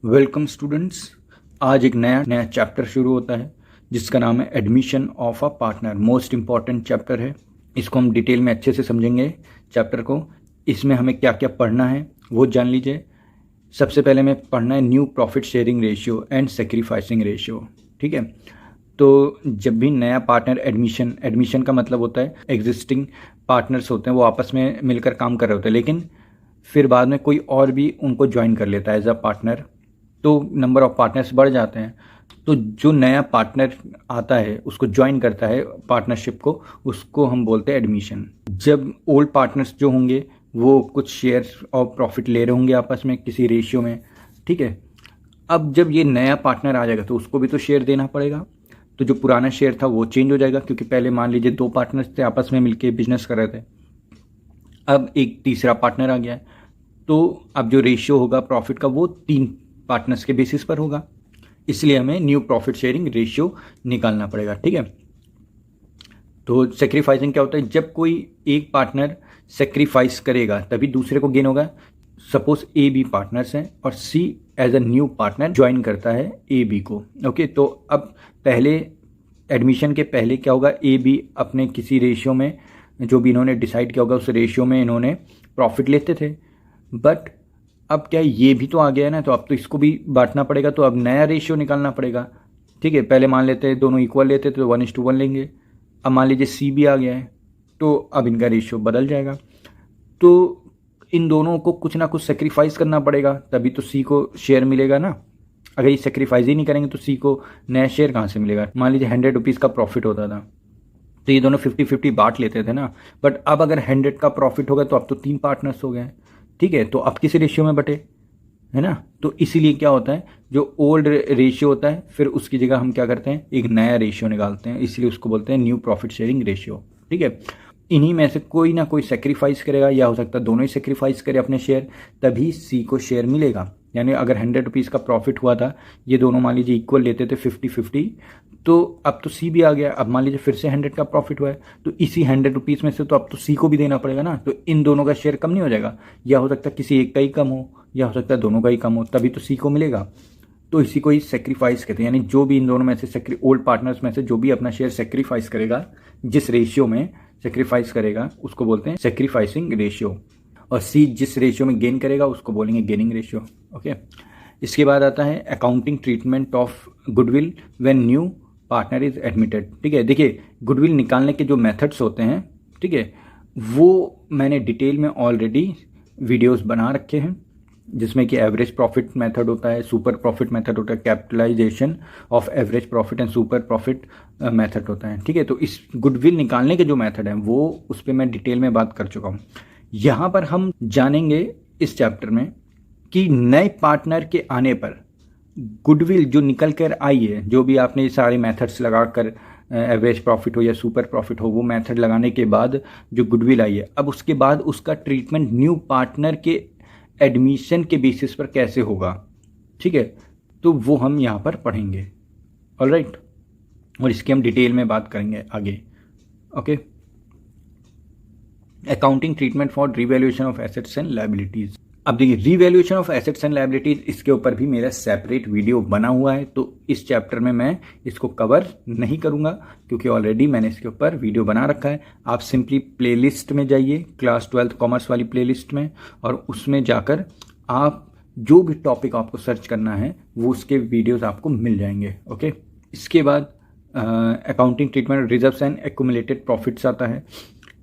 Welcome students. आज एक नया चैप्टर शुरू होता है जिसका नाम है admission of a partner. Most important chapter है। इसको हम डिटेल में अच्छे से समझेंगे चैप्टर को। इसमें हमें क्या क्या पढ़ना है वो जान लीजिए। सबसे पहले हमें पढ़ना है new profit sharing ratio and sacrificing ratio. ठीक है, तो जब भी नया पार्टनर एडमिशन का मतलब होता है एग्जिस्टिंग पार्टनर्स होते हैं वो आपस में मिलकर काम कर रहे होते हैं, लेकिन फिर बाद में कोई और भी उनको ज्वाइन कर लेता है एज अ पार्टनर, तो नंबर ऑफ पार्टनर्स बढ़ जाते हैं। तो जो नया पार्टनर आता है उसको ज्वाइन करता है पार्टनरशिप को, उसको हम बोलते हैं एडमिशन। जब ओल्ड पार्टनर्स जो होंगे वो कुछ शेयर और प्रॉफिट ले रहे होंगे आपस में किसी रेशियो में, ठीक है। अब जब ये नया पार्टनर आ जाएगा तो उसको भी तो शेयर देना पड़ेगा। तो जो पुराना शेयर था वो चेंज हो जाएगा, क्योंकि पहले मान लीजिए 2 पार्टनर्स थे आपस में मिलके बिजनेस कर रहे थे, अब एक तीसरा पार्टनर आ गया है, तो अब जो रेशियो होगा प्रॉफिट का वो 3 पार्टनर्स के बेसिस पर होगा। इसलिए हमें न्यू प्रॉफिट शेयरिंग रेशियो निकालना पड़ेगा, ठीक है। तो सेक्रीफाइसिंग क्या होता है? जब कोई एक पार्टनर सेक्रीफाइस करेगा तभी दूसरे को गेन होगा। सपोज ए बी पार्टनर्स हैं और C as a new partner join करता है ए बी को। ओके, तो अब पहले एडमिशन के पहले क्या होगा, ए बी अपने किसी रेशियो में जो भी इन्होंने डिसाइड किया होगा उस रेशियो में इन्होंने प्रॉफिट लेते थे। बट अब क्या ये भी तो आ गया है ना, तो अब तो इसको भी बांटना पड़ेगा, तो अब नया रेशियो निकालना पड़ेगा, ठीक है। पहले मान लेते हैं दोनों इक्वल लेते थे तो 1:1 लेंगे। अब मान लीजिए सी भी आ गया है तो अब इनका रेशियो बदल जाएगा। तो इन दोनों को कुछ ना कुछ सेक्रीफाइस करना पड़ेगा तभी तो सी को शेयर मिलेगा ना। अगर ये सेक्रीफाइस ही नहीं करेंगे तो सी को नया शेयर कहाँ से मिलेगा? मान लीजिए 100 रुपीज़ का प्रॉफिट होता था तो ये दोनों 50-50 बांट लेते थे ना। बट अब अगर 100 का प्रॉफिट होगा तो अब तो 3 पार्टनर्स हो गए, ठीक है। तो अब किस रेशियो में बटे, है ना। तो इसीलिए क्या होता है, जो ओल्ड रेशियो होता है फिर उसकी जगह हम क्या करते हैं, एक नया रेशियो निकालते हैं, इसलिए उसको बोलते हैं न्यू प्रॉफिट शेयरिंग रेशियो, ठीक है। इन्हीं में से कोई ना कोई सेक्रीफाइस करेगा, या हो सकता है दोनों ही सेक्रीफाइस करे अपने शेयर, तभी सी को शेयर मिलेगा। यानी अगर 100 रुपीज़ का प्रॉफिट हुआ था, ये दोनों मान लीजिए इक्वल लेते थे 50-50, तो अब तो सी भी आ गया। अब मान लीजिए फिर से 100 का प्रॉफिट हुआ है तो इसी 100 रुपीज़ में से तो अब तो सी को भी देना पड़ेगा ना। तो इन दोनों का शेयर कम नहीं हो जाएगा? या हो सकता है किसी एक का ही कम हो, या हो सकता है दोनों का ही कम हो, तभी तो सी को मिलेगा। तो इसी को ही सेक्रीफाइस कहते हैं। यानी जो भी इन दोनों में से ओल्ड पार्टनर्स में से जो भी अपना शेयर सेक्रीफाइस करेगा, जिस रेशियो में सेक्रीफाइस करेगा उसको बोलते हैं सेक्रीफाइसिंग रेशियो। और सी जिस रेशियो में गेन करेगा उसको बोलेंगे गेनिंग रेशियो। ओके, इसके बाद आता है accounting treatment of goodwill when new partner is admitted. ठीक है, देखिए गुडविल निकालने के जो मेथड्स होते हैं, ठीक है, वो मैंने डिटेल में ऑलरेडी वीडियोस बना रखे हैं, जिसमें कि एवरेज प्रॉफिट मेथड होता है, सुपर प्रॉफिट मेथड होता है, capitalization of average profit and super profit method होता है, ठीक है। तो इस गुडविल निकालने के जो मेथड हैं वो उस पर मैं डिटेल में बात कर चुका हूँ। यहाँ पर हम जानेंगे इस चैप्टर में कि नए पार्टनर के आने पर गुडविल जो निकल कर आई है, जो भी आपने सारे मेथड्स लगाकर एवरेज प्रॉफिट हो या सुपर प्रॉफिट हो, वो मेथड लगाने के बाद जो गुडविल आई है, अब उसके बाद उसका ट्रीटमेंट न्यू पार्टनर के एडमिशन के बेसिस पर कैसे होगा, ठीक है। तो वो हम यहाँ पर पढ़ेंगे, ऑलराइट। और इसकी हम डिटेल में बात करेंगे आगे। Okay, accounting treatment for revaluation of assets and liabilities. अब देखिए revaluation of assets and liabilities, इसके ऊपर भी मेरा सेपरेट वीडियो बना हुआ है, तो इस चैप्टर में मैं इसको कवर नहीं करूंगा क्योंकि ऑलरेडी मैंने इसके ऊपर वीडियो बना रखा है। आप सिंपली प्लेलिस्ट में जाइए, क्लास 12 कॉमर्स वाली प्लेलिस्ट में, और उसमें जाकर आप जो भी टॉपिक आपको सर्च करना है वो उसके वीडियोस आपको मिल जाएंगे। ओके, इसके बाद accounting treatment reserves and accumulated profits आता है।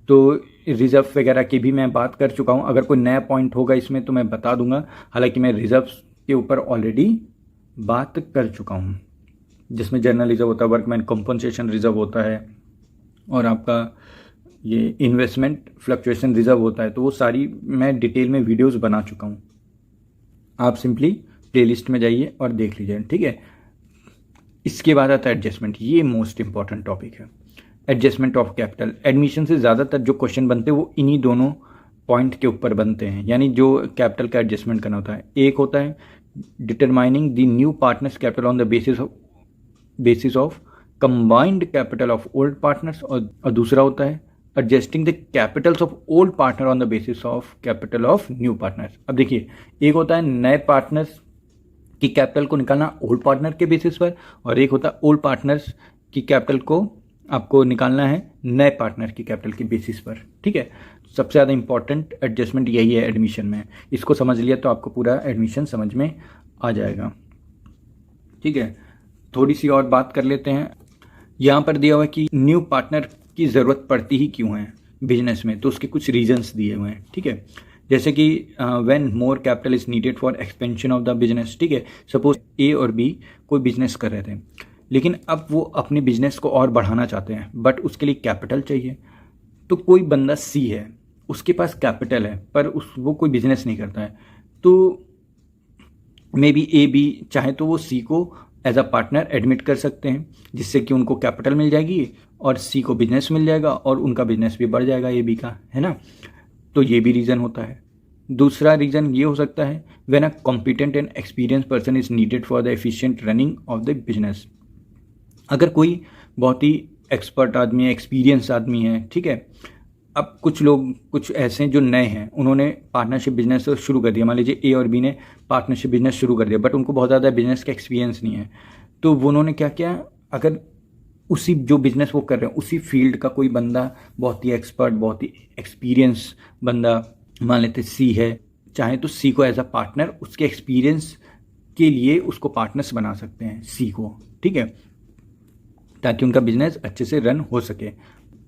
तो रिजर्व वगैरह की भी मैं बात कर चुका हूँ। अगर कोई नया पॉइंट होगा इसमें तो मैं बता दूंगा, हालांकि मैं रिजर्व्स के ऊपर ऑलरेडी बात कर चुका हूँ, जिसमें जनरल रिजर्व होता है, वर्कमैन कंपनसेशन रिजर्व होता है, और आपका ये इन्वेस्टमेंट फ्लक्चुएशन रिजर्व होता है। तो वो सारी मैं डिटेल में वीडियोज़ बना चुका हूँ, आप सिंपली प्लेलिस्ट में जाइए और देख लीजिए, ठीक है। इसके बाद आता है एडजस्टमेंट, ये मोस्ट इंपॉर्टेंट टॉपिक है। एडजस्टमेंट ऑफ कैपिटल, एडमिशन से ज़्यादातर जो क्वेश्चन बनते हैं वो इन्हीं दोनों पॉइंट के ऊपर बनते हैं, यानी जो कैपिटल का एडजस्टमेंट करना होता है। एक होता है determining the new partners capital on the basis of combined capital of old partners, और दूसरा होता है adjusting the Capitals of old partner on the basis of capital of new partners. अब देखिए, एक होता है नए पार्टनर्स की कैपिटल को निकालना ओल्ड पार्टनर के बेसिस पर, और एक होता है ओल्ड पार्टनर्स की कैपिटल को आपको निकालना है नए पार्टनर की कैपिटल के बेसिस पर। ठीक है, सबसे ज़्यादा इंपॉर्टेंट एडजस्टमेंट यही है एडमिशन में। इसको समझ लिया तो आपको पूरा एडमिशन समझ में आ जाएगा। ठीक है, थोड़ी सी और बात कर लेते हैं। यहाँ पर दिया हुआ है कि न्यू पार्टनर की ज़रूरत पड़ती ही क्यों है बिजनेस में, तो उसके कुछ रीजंस दिए हुए हैं। ठीक है, जैसे कि when more capital is needed for expansion of the business. ठीक है, सपोज ए और बी कोई बिजनेस कर रहे थे, लेकिन अब वो अपने बिजनेस को और बढ़ाना चाहते हैं, बट उसके लिए कैपिटल चाहिए। तो कोई बंदा सी है, उसके पास कैपिटल है, पर वो कोई बिजनेस नहीं करता है, तो मे बी ए बी चाहे तो वो सी को एज अ पार्टनर एडमिट कर सकते हैं, जिससे कि उनको कैपिटल मिल जाएगी और सी को बिजनेस मिल जाएगा और उनका बिजनेस भी बढ़ जाएगा ए बी का, है ना। तो ये भी रीज़न होता है। दूसरा रीज़न ये हो सकता है when a competent and experience person is needed for the efficient running of the business. अगर कोई बहुत ही एक्सपर्ट आदमी है, एक्सपीरियंस आदमी है, ठीक है, अब कुछ लोग कुछ ऐसे हैं जो नए हैं, उन्होंने पार्टनरशिप बिजनेस शुरू कर दिया। मान लीजिए ए और बी ने पार्टनरशिप बिजनेस शुरू कर दिया, बट उनको बहुत ज़्यादा बिजनेस का एक्सपीरियंस नहीं है, तो उन्होंने क्या किया, अगर उसी जो बिजनेस वो कर रहे हैं उसी फील्ड का कोई बंदा बहुत ही एक्सपर्ट, बहुत ही एक्सपीरियंस बंदा, मान लेते सी है, चाहे तो सी को एज अ पार्टनर उसके एक्सपीरियंस के लिए उसको पार्टनर्स बना सकते हैं सी को। ठीक है, ताकि उनका बिजनेस अच्छे से रन हो सके।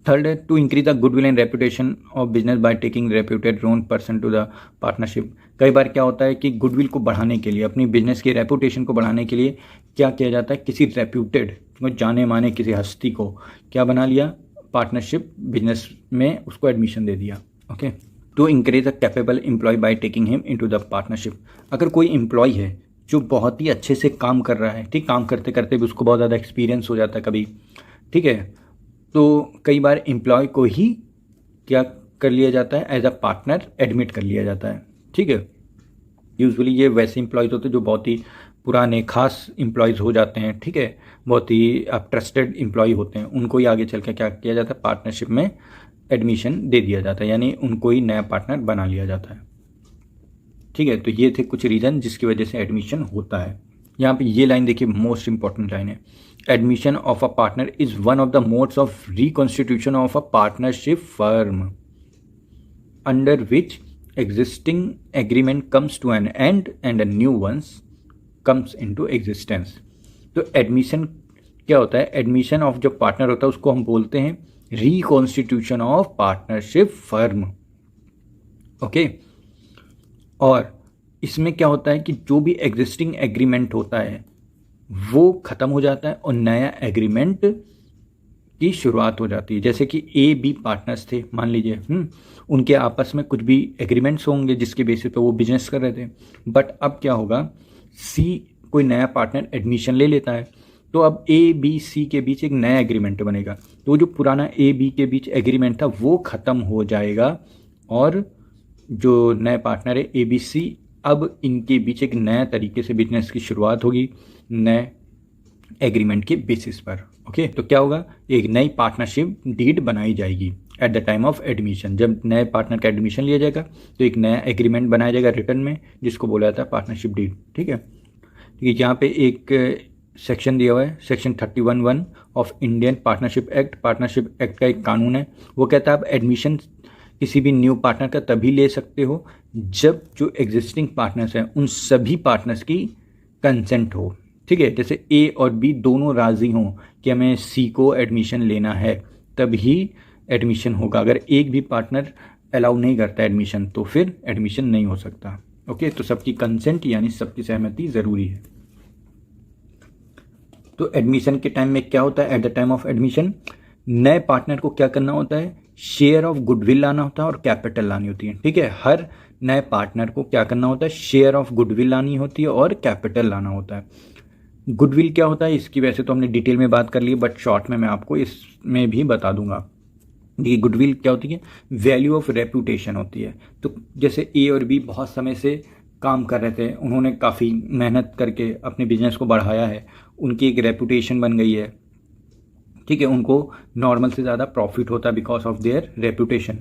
थर्ड है to increase the goodwill and reputation of business by taking reputed known person to the partnership. कई बार क्या होता है कि गुडविल को बढ़ाने के लिए, अपनी बिजनेस की रेपुटेशन को बढ़ाने के लिए क्या किया जाता है, किसी रेप्यूटेड जाने माने किसी हस्ती को क्या बना लिया, पार्टनरशिप बिजनेस में उसको एडमिशन दे दिया। Okay, to increase a capable employ by taking him into the partnership. अगर कोई एम्प्लॉय है जो बहुत ही अच्छे से काम कर रहा है, ठीक, काम करते करते भी उसको बहुत ज़्यादा एक्सपीरियंस हो जाता है कभी, ठीक है, तो कई बार एम्प्लॉय को ही क्या कर लिया जाता है, एज अ पार्टनर एडमिट कर लिया जाता है। ठीक है, यूजुअली ये वैसे एम्प्लॉयज़ होते हैं जो बहुत ही पुराने खास एम्प्लॉयज़ हो जाते हैं, ठीक है, बहुत ही आप ट्रस्टेड एम्प्लॉय होते हैं, उनको ही आगे चल के क्या किया जाता है, पार्टनरशिप में एडमिशन दे दिया जाता है, यानी उनको ही नया पार्टनर बना लिया जाता है। ठीक है, तो ये थे कुछ रीज़न जिसकी वजह से एडमिशन होता है। यहाँ पे ये लाइन देखिए, मोस्ट इंपॉर्टेंट लाइन है, admission of a partner is one of the modes of reconstitution of a partnership firm under which existing agreement comes to an end and a new ones comes into existence. तो admission क्या होता है, admission of जो partner होता है उसको हम बोलते हैं reconstitution of partnership firm. Okay, और इसमें क्या होता है कि जो भी एग्जिस्टिंग एग्रीमेंट होता है वो ख़त्म हो जाता है और नया एग्रीमेंट की शुरुआत हो जाती है। जैसे कि ए बी पार्टनर्स थे, मान लीजिए, उनके आपस में कुछ भी एग्रीमेंट्स होंगे जिसके बेसिस पे वो बिजनेस कर रहे थे, बट अब क्या होगा, सी कोई नया पार्टनर एडमिशन ले लेता है, तो अब ए बी सी के बीच एक नया एग्रीमेंट बनेगा, तो जो पुराना ए बी के बीच एग्रीमेंट था वो ख़त्म हो जाएगा और जो नए पार्टनर है ए बी सी, अब इनके बीच एक नया तरीके से बिजनेस की शुरुआत होगी नए एग्रीमेंट के बेसिस पर। ओके, तो क्या होगा, एक नई पार्टनरशिप डीड बनाई जाएगी at the time of admission. जब नए पार्टनर का एडमिशन लिया जाएगा तो एक नया एग्रीमेंट बनाया जाएगा रिटर्न में, जिसको बोला जाता है पार्टनरशिप डीड। ठीक है, यहाँ पे एक सेक्शन दिया हुआ है, section 31(1) of Indian partnership act. Partnership act का एक कानून है, वो कहता है आप एडमिशन किसी भी न्यू पार्टनर का तभी ले सकते हो जब जो एग्जिस्टिंग पार्टनर्स हैं उन सभी पार्टनर्स की कंसेंट हो। ठीक है, जैसे ए और बी दोनों राज़ी हों कि हमें सी को एडमिशन लेना है, तभी एडमिशन होगा। अगर एक भी पार्टनर अलाउ नहीं करता एडमिशन तो फिर एडमिशन नहीं हो सकता। ओके, तो सबकी कंसेंट यानी सबकी सहमति ज़रूरी है। तो एडमिशन के टाइम में क्या होता है, at the time of admission नए पार्टनर को क्या करना होता है, शेयर ऑफ गुडविल लाना होता है और कैपिटल लानी होती है। ठीक है, हर नए पार्टनर को क्या करना होता है, शेयर ऑफ गुडविल लानी होती है और कैपिटल लाना होता है। गुडविल क्या होता है इसकी वैसे तो हमने डिटेल में बात कर ली, बट शॉर्ट में मैं आपको इसमें भी बता दूंगा। ये गुडविल क्या होती है, वैल्यू ऑफ रेपुटेशन होती है। तो जैसे ए और बी बहुत समय से काम कर रहे थे, उन्होंने काफ़ी मेहनत करके अपने बिजनेस को बढ़ाया है, उनकी एक रेपुटेशन बन गई है। ठीक है, उनको नॉर्मल से ज़्यादा प्रॉफिट होता है बिकॉज ऑफ देयर रेपुटेशन।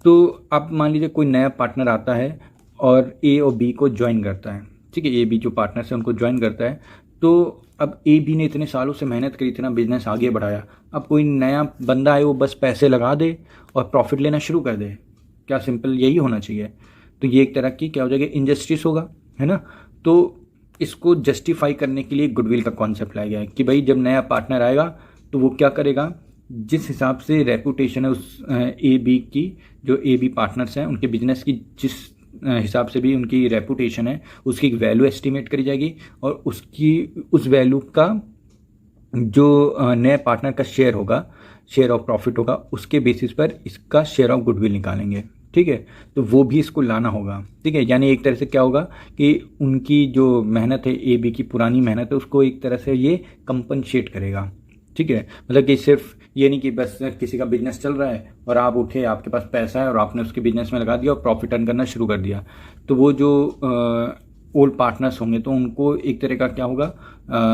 तो अब मान लीजिए कोई नया पार्टनर आता है और ए और बी को ज्वाइन करता है, ठीक है, ए बी जो पार्टनर्स है उनको ज्वाइन करता है। तो अब ए बी ने इतने सालों से मेहनत करी, इतना बिजनेस आगे बढ़ाया, अब कोई नया बंदा आए वो बस पैसे लगा दे और प्रॉफिट लेना शुरू कर दे, क्या सिंपल यही होना चाहिए? तो ये एक तरह की क्या हो जाएगा, इनजस्टिस होगा, है ना। तो इसको जस्टिफाई करने के लिए गुडविल का कॉन्सेप्ट लाया गया है कि भाई जब नया पार्टनर आएगा तो वो क्या करेगा, जिस हिसाब से रेपुटेशन है उस ए बी की, जो ए बी पार्टनर्स हैं उनके बिजनेस की जिस हिसाब से भी उनकी रेपुटेशन है उसकी एक वैल्यू एस्टिमेट करी जाएगी, और उसकी उस वैल्यू का जो नए पार्टनर का शेयर होगा, शेयर ऑफ प्रॉफिट होगा, उसके बेसिस पर इसका शेयर ऑफ गुडविल निकालेंगे। ठीक है, तो वो भी इसको लाना होगा। ठीक है, यानी एक तरह से क्या होगा कि उनकी जो मेहनत है, ए बी की पुरानी मेहनत है, उसको एक तरह से ये कंपनसेट करेगा। ठीक है, मतलब कि सिर्फ ये नहीं कि बस किसी का बिजनेस चल रहा है और आप उठे, आपके पास पैसा है और आपने उसके बिजनेस में लगा दिया और प्रॉफिट अर्न करना शुरू कर दिया, तो वो जो ओल्ड पार्टनर्स होंगे तो उनको एक तरह का क्या होगा,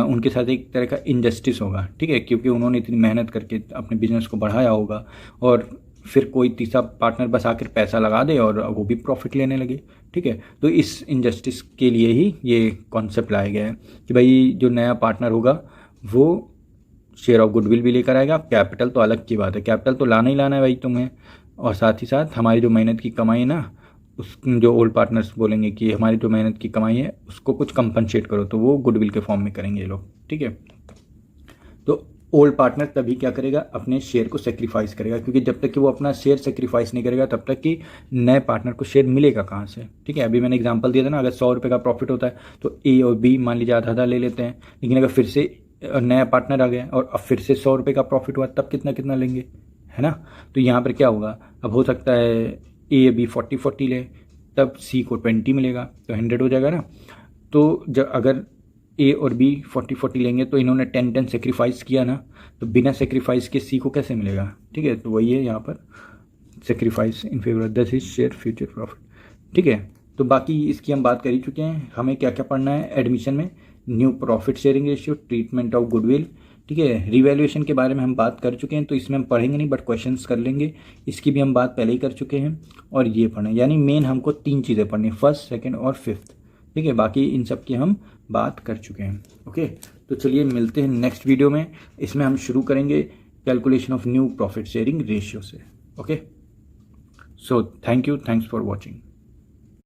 उनके साथ एक तरह का इनजस्टिस होगा। ठीक है, क्योंकि उन्होंने इतनी मेहनत करके अपने बिजनेस को बढ़ाया होगा और फिर कोई तीसरा पार्टनर बस आकर पैसा लगा दे और वो भी प्रॉफिट लेने लगे। ठीक है, तो इस इनजस्टिस के लिए ही ये कॉन्सेप्ट लाया गया है कि भाई जो नया पार्टनर होगा वो शेयर ऑफ गुडविल भी लेकर आएगा। कैपिटल तो अलग की बात है, कैपिटल तो लाना ही लाना है भाई तुम्हें, और साथ ही साथ हमारी जो मेहनत की कमाई है ना, उस जो ओल्ड पार्टनर्स बोलेंगे कि हमारी जो मेहनत की कमाई है उसको कुछ कंपनसेट करो, तो वो गुडविल के फॉर्म में करेंगे ये लोग। ठीक है, तो ओल्ड पार्टनर तभी क्या करेगा, अपने शेयर को सेक्रीफाइस करेगा, क्योंकि जब तक कि वो अपना शेयर सेक्रीफाइस नहीं करेगा तब तक कि नए पार्टनर को शेयर मिलेगा कहाँ से। ठीक है, अभी मैंने एग्जांपल दिया था ना, अगर 100 रुपये का प्रॉफिट होता है तो ए और बी मान लीजिए आधा आधा ले लेते हैं, लेकिन अगर फिर से नया पार्टनर आ गया और अब फिर से 100 रुपये का प्रॉफिट हुआ तब कितना कितना लेंगे, है ना। तो यहाँ पर क्या होगा, अब हो सकता है ए बी 40-40 ले, तब सी को 20 मिलेगा तो 100 हो जाएगा ना। तो जब अगर ए और बी 40-40 लेंगे तो इन्होंने 10-10 सेक्रीफाइस किया ना, तो बिना सेक्रीफाइस के सी को कैसे मिलेगा। ठीक है, तो वही है यहाँ पर sacrifice in favour this is share future profit. ठीक है, तो बाकी इसकी हम बात कर ही चुके हैं। हमें क्या क्या पढ़ना है एडमिशन में, new profit sharing ratio, treatment of goodwill. ठीक है, रिवैल्यूएशन के बारे में हम बात कर चुके हैं, तो इसमें हम पढ़ेंगे नहीं बट क्वेश्चंस कर लेंगे, इसकी भी हम बात पहले ही कर चुके हैं। और ये पढ़ें, यानी मेन हमको 3 चीज़ें पढ़नी, फर्स्ट, सेकंड और फिफ्थ। ठीक है, बाकी इन सब की हम बात कर चुके हैं। ओके, तो चलिए मिलते हैं नेक्स्ट वीडियो में। इसमें हम शुरू करेंगे calculation of new profit sharing ratio से। Okay, so thank you, thanks for watching.